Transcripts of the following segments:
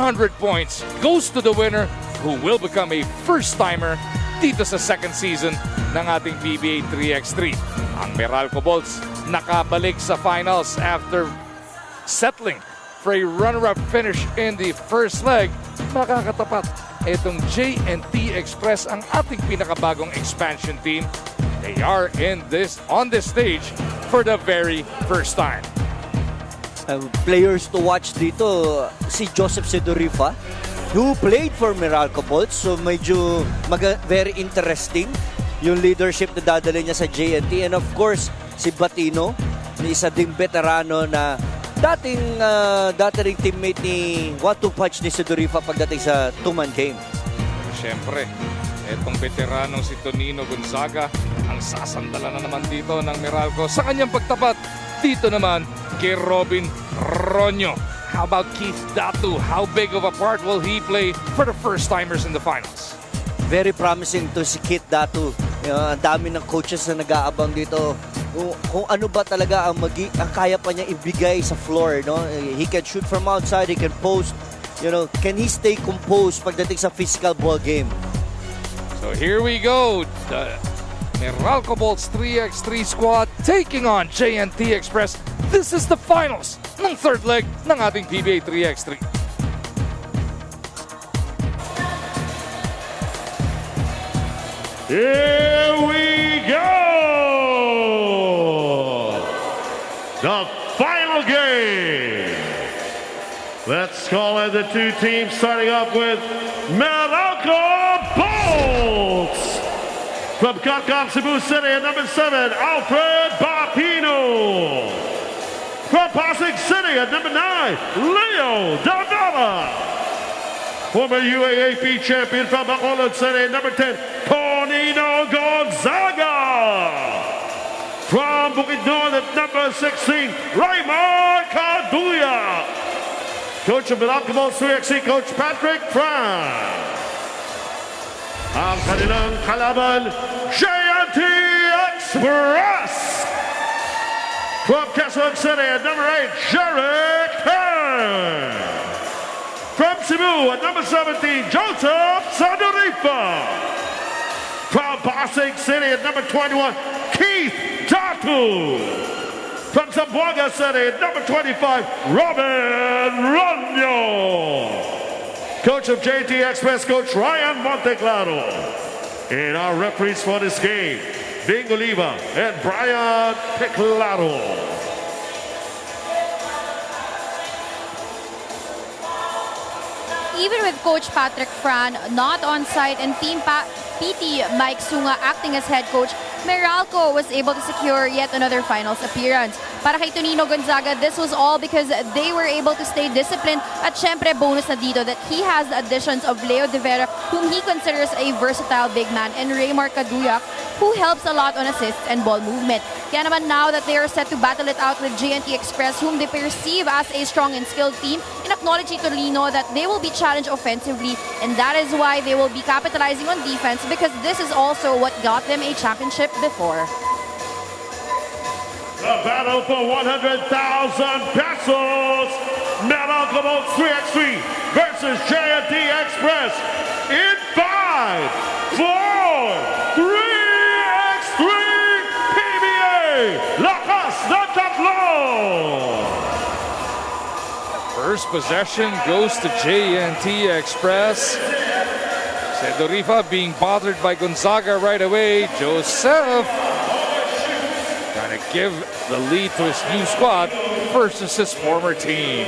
100 points goes to the winner who will become a first-timer dito sa second season ng ating PBA 3x3. Ang Meralco Bolts nakabalik sa finals after settling for a runner-up finish in the first leg. Makakatapat itong J&T Express, ang ating pinakabagong expansion team. They are on this stage for the very first time. Players to watch dito, si Joseph Sedorifa, who played for Meralco Bolts. So medyo very interesting yung leadership na dadali niya sa J&T. And of course, si Batino, isa ding veterano na dating teammate ni Watu Punch ni Sedorifa pagdating sa two-man game. Siyempre, etong veteranong si Tonino Gonzaga ang sasandalan na naman dito ng Meralco sa kanyang pagtapat dito naman kay Robin Ronyo. How about Keith Datu? How big of a part will he play for the first-timers in the finals? Very promising to si Keith Datu. Ang dami ng coaches na nag-aabang dito. Kung ano ba talaga ang kaya pa niya ibigay sa floor, no? He can shoot from outside, he can post. Can he stay composed pagdating sa physical ball game? So here we go. The Meralco Bolts 3x3 squad taking on J&T Express. This is the finals ng third leg ng ating PBA 3x3. Here we go! The final game. Let's call it the two teams starting up with Meralco Bolts. From Kakap, Cebu City at number 7, Alfred Batino. From Pasig City at number 9, Leo Davila. Former UAAP champion from Bacolod City at number 10, Tonino Gonzaga. From Bukidnon at number 16, Raymond Caduya. Coach of Meralco Bolts 3XC, Coach Patrick Fran. Ang kanilang kalaban, J&T Express. From Quezon City at number 8, Jarek Hearn. From Cebu at number 17, Joseph Sedorifa. From Pasig City at number 21, Keith Datu. From Zamboanga City at number 25, Robin Ronyo. Coach of J&T Express, Coach Ryan Monteclaro. And our referees for this game, Bing Oliva and Brian Teclaro. Even with Coach Patrick Fran not on site and Team PT Mike Sunga acting as head coach, Meralco was able to secure yet another finals appearance. Para kay Tonino Gonzaga, this was all because they were able to stay disciplined, at syempre bonus na dito that he has the additions of Leo De Vera, whom he considers a versatile big man, and Raymar Caduyak, who helps a lot on assists and ball movement. Kaya naman now that they are set to battle it out with J&T Express, whom they perceive as a strong and skilled team, in-acknowledge Tonino that they will be challenged offensively, and that is why they will be capitalizing on defense, because this is also what got them a championship before. The battle for 100,000 pesos. Meralco Bolts 3x3 versus J&T Express in 5, 4, 3x3 PBA. Lakas na tatlo. First possession goes to J&T Express. Sedorifa being bothered by Gonzaga right away. Joseph trying to give the lead to his new squad versus his former team.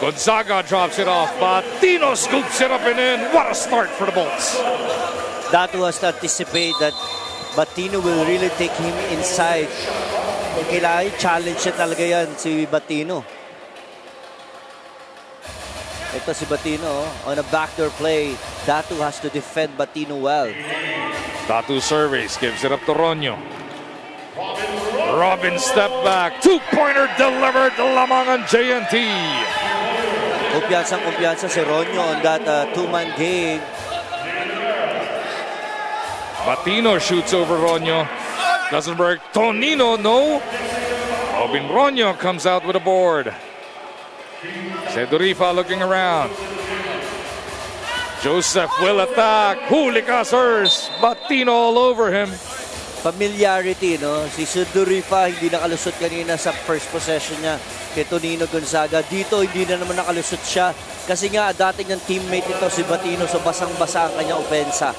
Gonzaga drops it off, but Tino scoops it up and in. What a start for the Bolts. That was to anticipate that Batino will really take him inside. Kailangan challenge siya talaga yan, si Batino. Ito si Batino on a backdoor play. Datu has to defend Batino well. Datu surveys, gives it up to Ronyo. Robin step back, two-pointer delivered, lamang ang J&T. Kumpiyansa si Ronyo on that two-man game. Batino shoots over Ronyo. Doesn't work. Tonino, no. Robin Ronyo comes out with a board. Sedurifa looking around. Joseph will attack. Huli Casers. Batino all over him. Familiarity, no? Si Sedurifa hindi nakalusot kanina sa first possession niya kay Tonino Gonzaga. Dito hindi na naman nakalusot siya kasi nga dating ng teammate ito si Batino, so basang-basa ang kanyang opensa.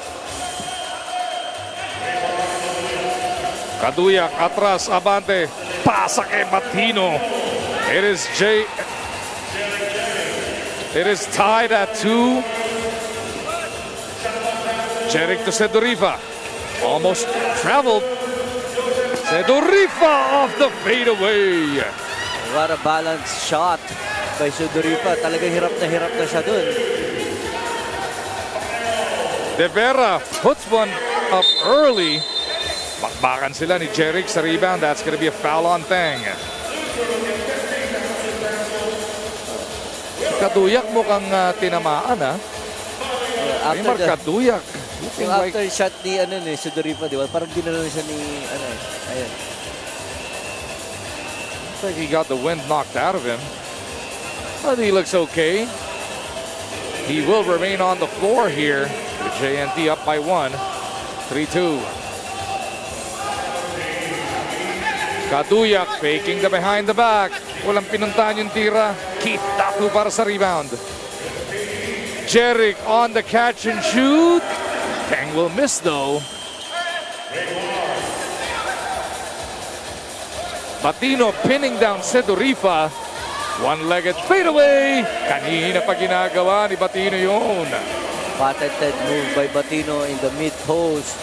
Kaduyak atras, abante. Pasa kay Batino. It is tied at 2. Jeric to Sedurifa. Almost traveled. Sedurifa off the fadeaway. What a balanced shot by Sedurifa. Talagang hirap na siya dun. De Vera puts one up early. Bakbakan sila ni Jeric sa rebound. That's gonna be a foul on Teng. Kaduyak mukhang tinamaan, ha? After the, Kaduyak. yung after shot ni Sedurifa, di ba? Parang dinalo siya ni ayun. Looks like he got the wind knocked out of him. But he looks okay. He will remain on the floor here. With JNT up by 1. 3-2. Kaduyak faking the behind the back. Walang pinuntahan yung tira. Keith Datu para sa rebound. Jeric on the catch and shoot. Teng will miss though. Batino pinning down Sedurifa. One-legged fadeaway. Kanina pa ginagawa ni Batino yun. Patented move by Batino in the mid-post.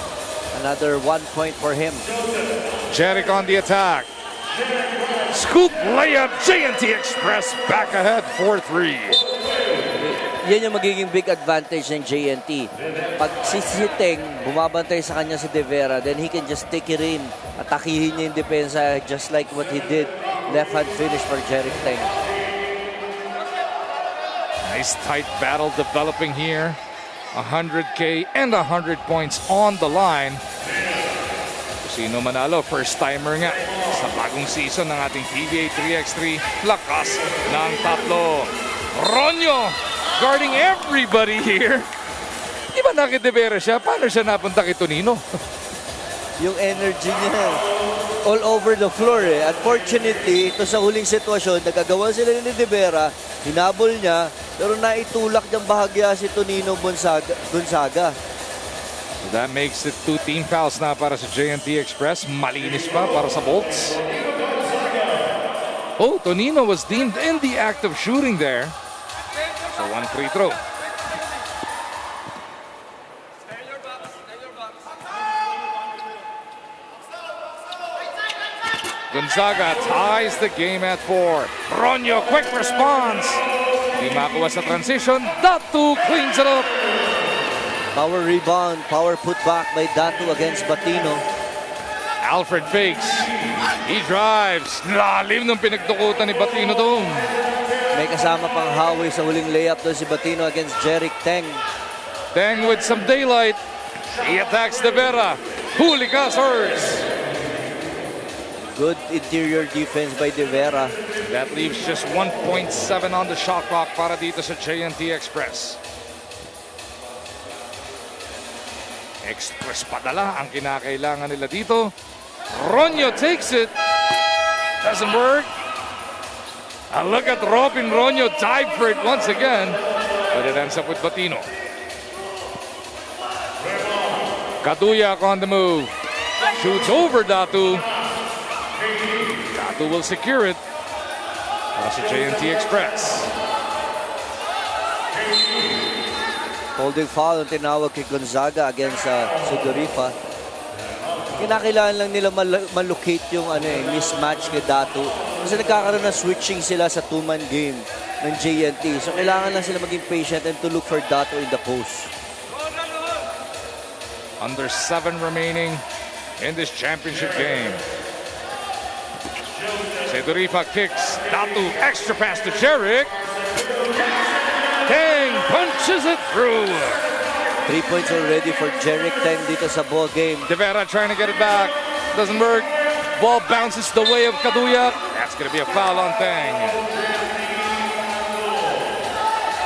Another 1 point for him. Jeric on the attack. Scoop layup. JNT Express back ahead 4-3. Yan yung magiging big advantage ng JNT. Pag si Teng bumabantay sa kanya si De Vera, then he can just take it in. Atakihin niya yung depensa just like what he did. Left-hand finish for Jeric Teng. Nice tight battle developing here. 100K and 100 points on the line. Sino manalo? First timer nga sa bagong season ng ating PBA 3x3. Lakas ng tatlo. Ronyo guarding everybody here. Di ba nakidebera siya? Paano siya napunta kay Tonino? Yung energy niya all over the floor eh. Unfortunately, ito sa huling sitwasyon, nagagawa sila ni De Vera, hinabol niya, pero naitulak niyang bahagya si Tonino Gonzaga. So that makes it 2 team fouls na para sa JNT Express. Malinis pa para sa Bolts. Oh, Tonino was deemed in the act of shooting there. So 1 free throw. Gonzaga ties the game at 4. Ronyo, quick response. Di makuha sa transition. Datu cleans it up. Power rebound, power putback by Datu against Batino. Alfred fakes. He drives. Lalim ng pinagdukutan ni Batino doon. May kasama pang Howie sa huling layup doon si Batino against Jeric Teng. Teng with some daylight. He attacks De Vera. Huli Casers. Good interior defense by De Vera. That leaves just 1.7 on the shot clock para dito sa JNT Express. Express padala ang kinakailangan nila dito. Ronyo takes it. Doesn't work. And look at Robin Ronyo dive for it once again. But it ends up with Batino. Kaduyak on the move. Shoots over Datu. Datu will secure it. Para sa JNT Express. Holding foul ang tinawag kay Gonzaga against Sedurifa. Kinakailangan lang nila malocate yung mismatch kay Datu. Kasi nagkakaroon ng switching sila sa two-man game ng JNT. So kailangan lang sila maging patient and to look for Datu in the post. Under 7 remaining in this championship game. Sedurifa kicks. Datu extra pass to Jeric. Teng punches it through. 3 points already for Jeric Teng dito sa ball game. De Vera trying to get it back. Doesn't work. Ball bounces the way of Kaduyak. That's going to be a foul on Teng.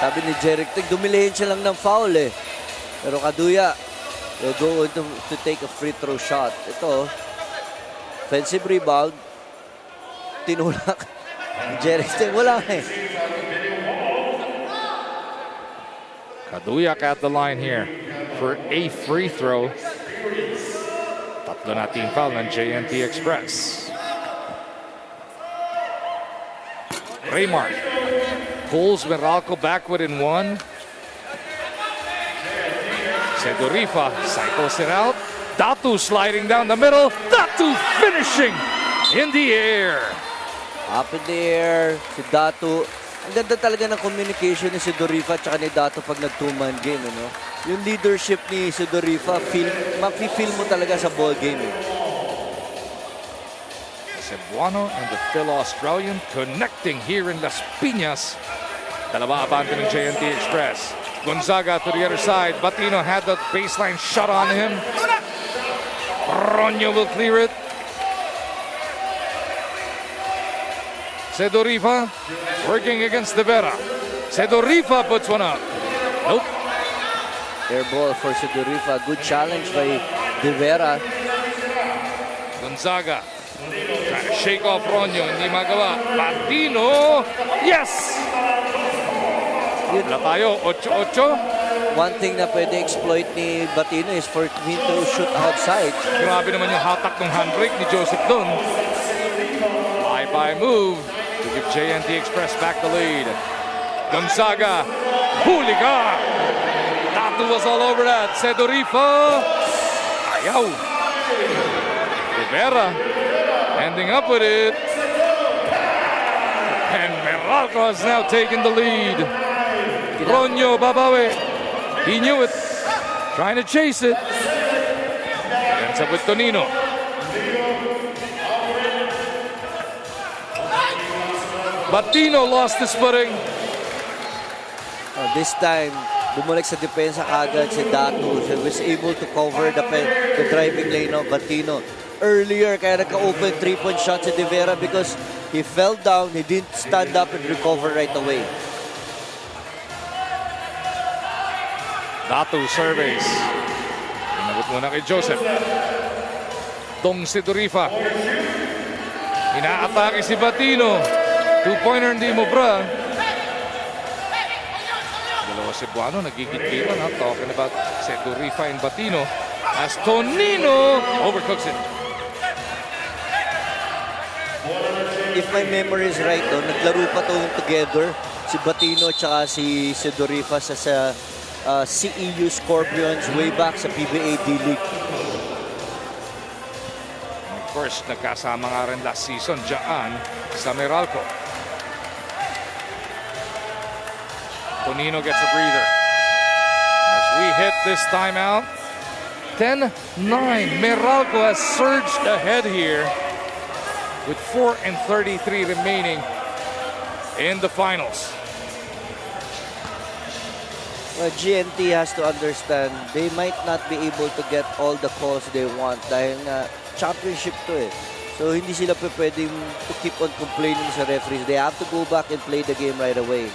Sabi ni Jeric Teng, dumilayin siya lang ng foul eh. Pero Kaduya will go to take a free throw shot. Ito, offensive rebound. Tinulak. Jeric Teng, wala eh. Kaduyak at the line here for a free throw. Tatlo na team foul ng JNT Express. Raymar pulls Meralco back within one. Sedorifa cycles it out. Datu sliding down the middle. Datu finishing in the air. Up in the air, si Datu. Ang ganda talaga ng communication ni Sedorifa at ni Datu pag nag-2-man game. Ano? Yung leadership ni Sedorifa, mafe-feel mo talaga sa ball game. Cebuano and the Phil-Australian connecting here in Las Piñas. Dalawa abante ng JNT Express. Gonzaga to the other side. Batino had the baseline shot on him. Ronyo will clear it. Sedorifa working against De Vera. Sedorifa puts one up. Nope. Air ball for Sedorifa. Good challenge by De Vera. Gonzaga trying to shake off Ronyo. Hindi magawa. Batino. Yes! Wala tayo. 8-8. One thing na pwede exploit ni Batino is for him to shoot outside. Grabe naman yung hatak ng handbrake ni Joseph Dun. Bye-bye move to give JNT Express back the lead. Gonzaga. Huli ka! Datu was all over that. Sedorifa. Ayaw. Rivera ending up with it. And Meralco has now taken the lead. Ronyo babawi. He knew it. Trying to chase it. Ends up with Tonino. Batino lost his footing. This time, bumalik sa depensa kagad si Datu. He was able to cover the driving lane of Batino. Earlier, kaya nagka-open 3-point shot si De Vera because he fell down, he didn't stand up and recover right away. Datu surveys. Inagot muna kay Joseph. Dong Sedorifa. Inaatake si Batino. Two-pointer hindi mo bra. Dalawa Cebuano nagigit-gitan. Talking about Sedorifa and Batino. As Tonino overcooks it. If my memory is right, naglaro pa itong together si Batino at si Sedorifa sa CEU Scorpions way back sa PBA D-League. Of course, nagkasama nga rin last season dyan sa Meralco. Tonino gets a breather. As we hit this timeout, 10-9. Meralco has surged ahead here with 4:33 remaining in the finals. Well, GNT has to understand they might not be able to get all the calls they want dahil nga championship to eh. So hindi sila pwedeng to keep on complaining sa referees. They have to go back and play the game right away.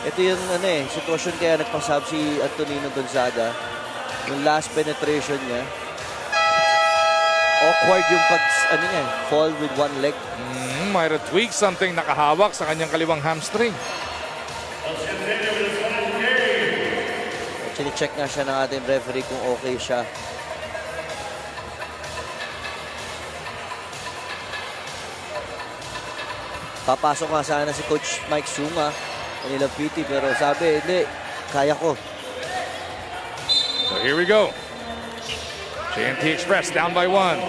Ito yung sitwasyon kaya nagpasab si Antonino Gonzaga. Yung last penetration niya. Awkward yung fall with one leg. Might have tweaked something, nakahawak sa kanyang kaliwang hamstring. Actually, check na siya ng ating referee kung okay siya. Papasok nga sana si Coach Mike Sunga, kanila PT, pero sabi, hindi, kaya ko. So here we go. JNT Express down by 1.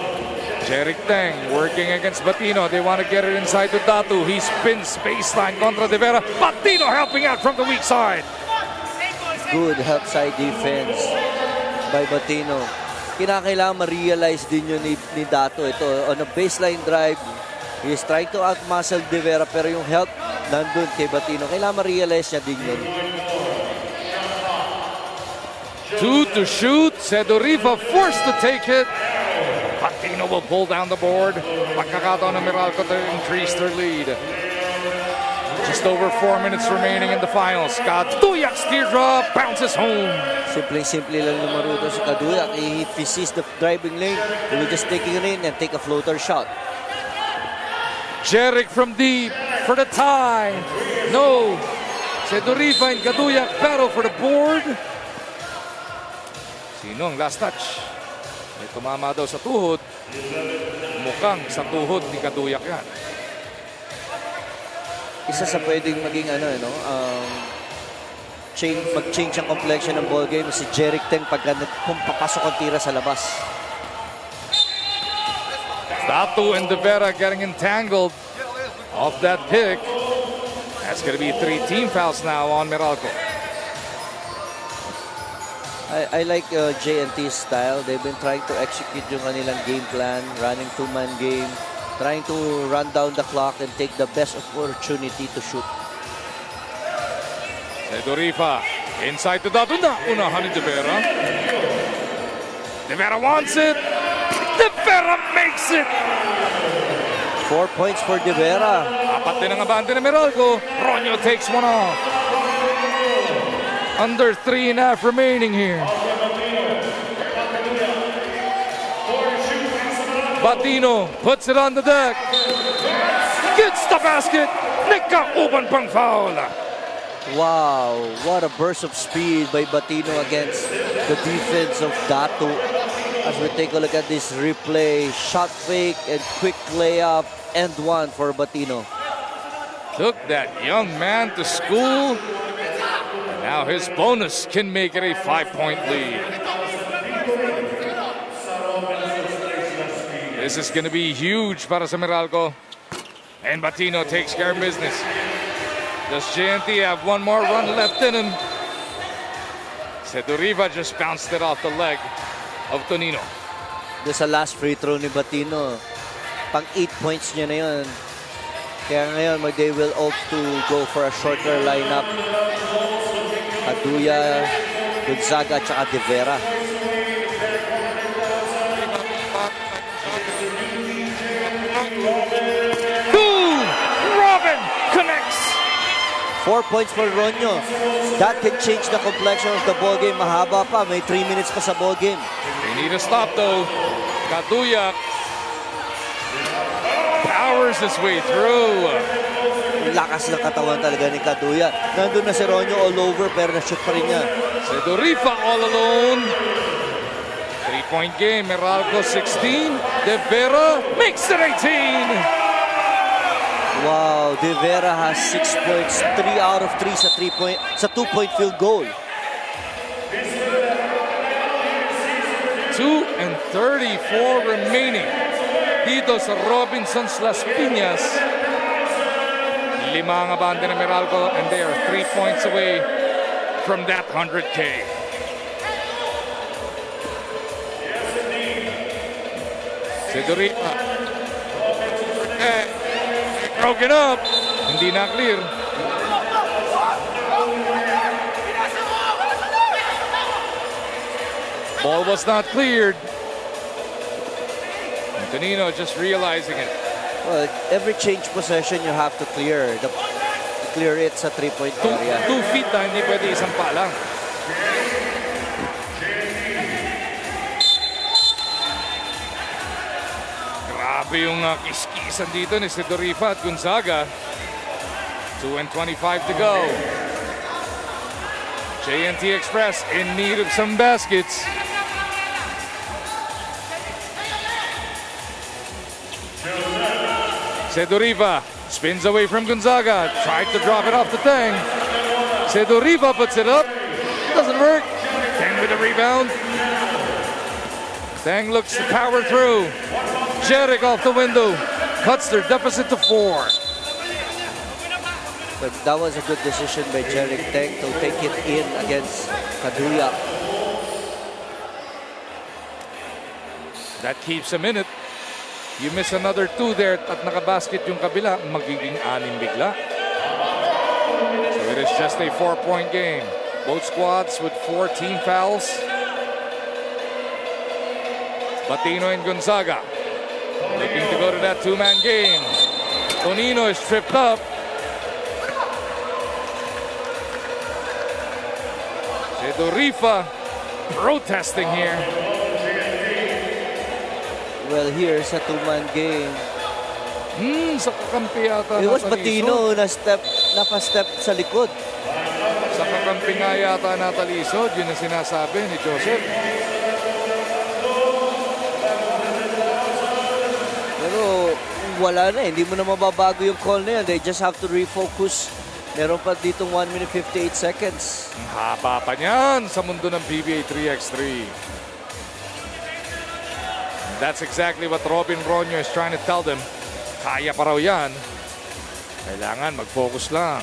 Jeric Teng working against Batino. They want to get it inside to Datu. He spins baseline contra De Vera. Batino helping out from the weak side. Good help side defense by Batino. Kinakailangan ma-realize din yun ni Datu. Ito, on a baseline drive, he is trying to out-muscle De Vera, pero yung help nandun kay Batino. Kailangan ma-realize niya din yun. 2 to shoot. Sedorifa forced to take it. Batino will pull down the board. Pagkakataon ng Meralco to increase their lead. Just over 4 minutes remaining in the finals. Kaduyak's teardrop bounces home. Simple-simple lang lumaruto si Kaduyak. If he sees the driving lane, he will just take it in and take a floater shot. Jeric from deep for the tie. No. Sedorifa and Kaduyak battle for the board. Sino ang last touch? May tumama daw sa tuhod. Mukhang sa tuhod ni Kaduyak yan. Isa sa pwedeng maging mag-change ang complexion ng ball game si Jeric Teng kung papasok ang tira sa labas. Datu and De Vera getting entangled off that pick. That's going to be 3 team fouls now on Meralco. I like J&T's style. They've been trying to execute yung kanilang game plan, running two-man game, trying to run down the clock and take the best opportunity to shoot. Sedorifa inside to Datu na. Unahan ni De Vera. De Vera wants it. De Vera makes it. 4 points for De Vera. Apat din ang abante ni Meralco. Ronyo takes one off. Under 3.5 remaining here. Batino puts it on the deck. Gets the basket. Nagka-uban pang foul. Wow, what a burst of speed by Batino against the defense of Datu. As we take a look at this replay, shot fake and quick layup, and one for Batino. Took that young man to school. Now his bonus can make it a 5-point lead. This is going to be huge para sa Meralco. And Batino takes care of business. Does JNT have one more run left in him? Sedoriva just bounced it off the leg of Tonino. Doon sa last free throw ni Batino, pang 8 points niya na yun. Kaya ngayon, they will opt to go for a shorter lineup. Kaduya, Gonzaga, at De Vera. Boom! Robin connects. 4 points for Ronyo. That can change the complexion of the ball game. Mahaba pa, may 3 minutes pa sa ball game. They need a stop though. Kaduya powers his way through. Lakas ng katawan talaga ni Kaduya. Nandun na si Ronyo all over pero na-shoot pa rin niya. Sedorifa all alone. 3-point game. Meralco 16. De Vera makes it 18. Wow, De Vera has 6 points. 3 out of 3 sa 2-point field goal. 2:34 remaining. Dito sa Robinson's Las Piñas. 5 ang abante ng Meralco and they are 3 points away from that 100K. Sedorifa. Broken up. Hindi na clear. Ball was not cleared. Tonino just realizing it. Well, every change possession you have to clear. Clear it sa 3-point area. 2 feet na, hindi pwede isang pa lang. Grabe yung kiskisan dito ni Sedorifa at Gonzaga. 2:25 to go. J&T Express in need of some baskets. Sedorifa spins away from Gonzaga. Tried to drop it off the Teng. Sedorifa puts it up. Doesn't work. Teng with a rebound. Teng looks to power through. Jeric off the window. Cuts their deficit to 4. But that was a good decision by Jeric Teng to take it in against Kaduya. That keeps him in it. You miss another 2 there at nakabasket yung kabila, magiging 6 bigla. So it is just a 4-point game. Both squads with 4 team fouls. Batino and Gonzaga looking to go to that 2-man game. Tonino is tripped up. Sedorifa protesting here. Well, here sa two-man game. Sa kakampi yata. It was natalisod. Batino napa-step sa likod. Sa kakampi nga yata natalisod. Yun ang sinasabi ni Joseph. Pero wala na, hindi mo na mababago yung call na yan. They just have to refocus. Meron pa ditong 1 minute 58 seconds. Haba pa niyan sa mundo ng PBA 3x3. That's exactly what Robin Ronyo is trying to tell them. Kaya pa raw yan. Kailangan mag-focus lang.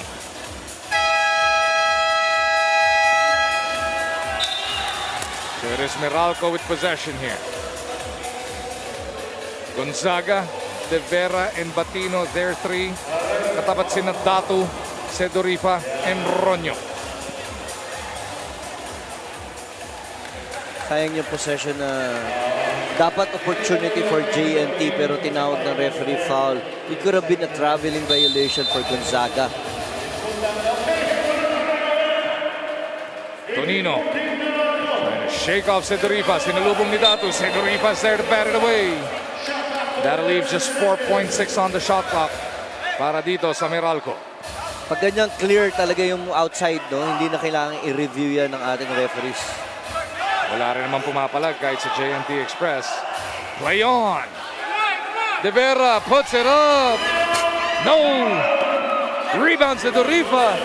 There is Meralco with possession here. Gonzaga, De Vera, and Batino, their three. Katapat sina Datu, Sedorifa, and Ronyo. Sayang yung possession na dapat opportunity for JNT pero tinawag ng referee foul. It could have been a traveling violation for Gonzaga. Tonino trying to shake off Sedorifa. Sinalubong ni Datu. Sedorifa's there to bat it away. That'll leave just 4.6 on the shot clock para dito sa Meralco. Pag ganyan clear talaga yung outside, no? Hindi na kailangan i-review yan ng ating referees. Wala rin naman pumapalag kahit sa JNT Express. Play on. De Vera puts it up. No. Rebound Sedorifa.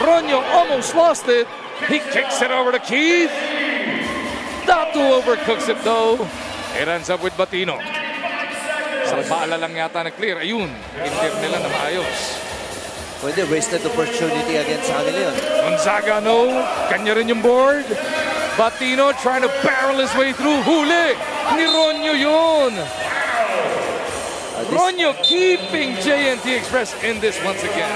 Ronyo almost lost it. He kicks it over to Keith. Datu overcooks it though. It ends up with Batino. Sa bala lang yata na clear. Ayun. Indir nila na maayos. Pwede, wasted opportunity against sa kanila yun. Gonzaga, no. Kanya rin yung board. Batino trying to barrel his way through. Huli ni Ronyo yun. Ronyo keeping JNT Express in this once again.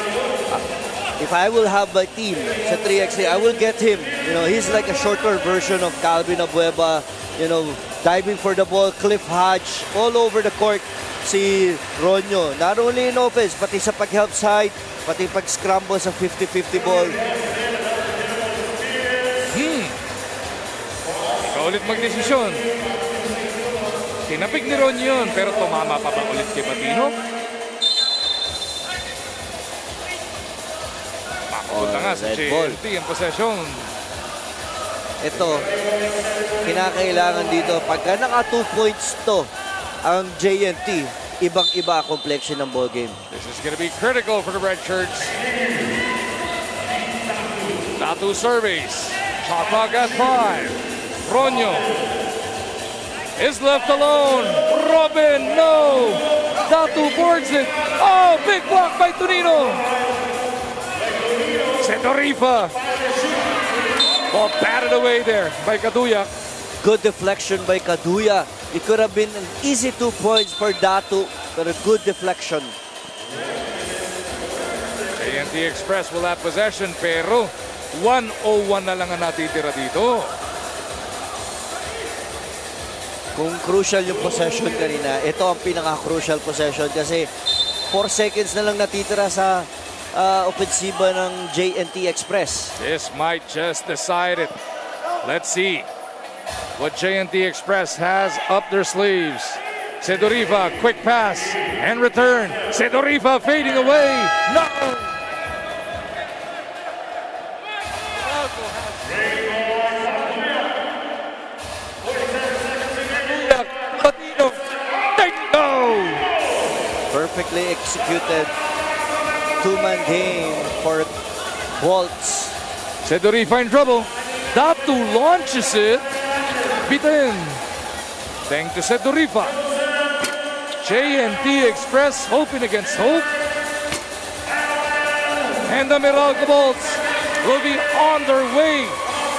If I will have my team sa 3x3, I will get him. You know, he's like a shorter version of Calvin Abueva. You know, diving for the ball, Cliff Hodge, all over the court. Si Ronyo, not only in offense, pati sa pag-help side, pati pag-scramble sa 50-50 ball. Ikaw ulit magdesisyon. Tinapik ni Ronyo yun, pero tumama pa ba ulit kay Batino? Makuha nga sa JNT ang possession. Ito, kinakailangan dito, pagka naka 2 points to, ang JNT, ibang-iba complexion ng ball game. This is going to be critical for the Red Shirts. Datu surveys. Shot clock at 5. Ronyo is left alone. Robin, no. Datu boards it. Oh, big block by Tonino. Sedorifa. Ball batted away there by Kaduyak. Good deflection by Kaduya. It could have been an easy 2 points for Datu, but a good deflection. JNT Express will have possession, pero 101 na lang ang natitira dito. Kung crucial yung possession kanina, ito ang pinaka-crucial possession kasi 4 seconds na lang natitira sa ofensiba ng JNT Express. This might just decide it. Let's see what JNT Express has up their sleeves. Sedorifa, quick pass and return. Sedorifa fading away. No! Batino, there you go! Perfectly executed 2-man game for Bolts. Sedorifa in trouble. Datu launches it. Bitin. Thank to Sedorifa. JNT Express hoping against hope. And the Meralco Bolts will be on their way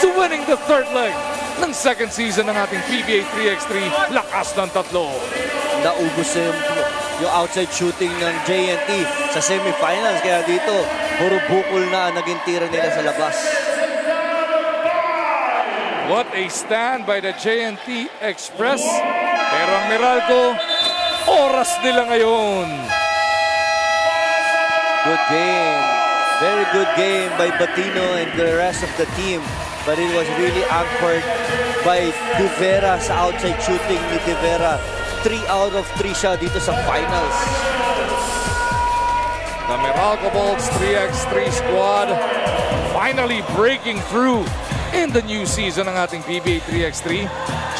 to winning the third leg ng second season ng ating PBA 3x3 Lakas ng Tatlo. Naubos na yung outside shooting ng JNT sa semifinals. Kaya dito, puro bukol na ang naging tira nila sa labas. What a stand by the JNT Express. Pero ang Meralco, oras nila ngayon. Good game. Very good game by Batino and the rest of the team. but it was really anchored by De Vera sa outside shooting ni De Vera. 3 out of 3 siya dito sa finals. The Meralco Bolts 3x3 squad finally breaking through in the new season ng ating PBA 3x3.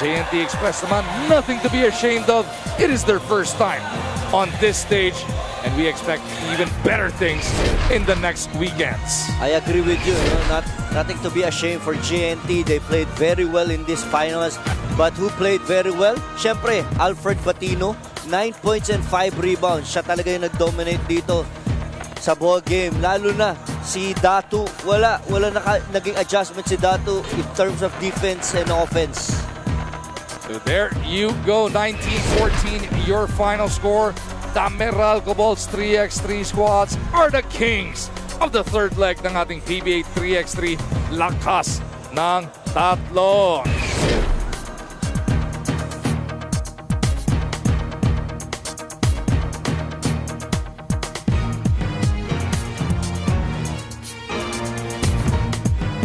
JNT Express naman, nothing to be ashamed of. It is their first time on this stage, and we expect even better things in the next weekends. I agree with you. Nothing to be ashamed for JNT. They played very well in this finals. But who played very well? Siyempre, Alfred Batino. 9 points and 5 rebounds. Siya talaga yung nag-dominate dito sa ball game. Lalo na si Datu. Wala naging adjustment si Datu in terms of defense and offense. So there you go, 19-14, your final score. The Meralco Bolts 3x3 squads are the kings of the third leg ng ating PBA 3x3 Lakas ng Tatlo.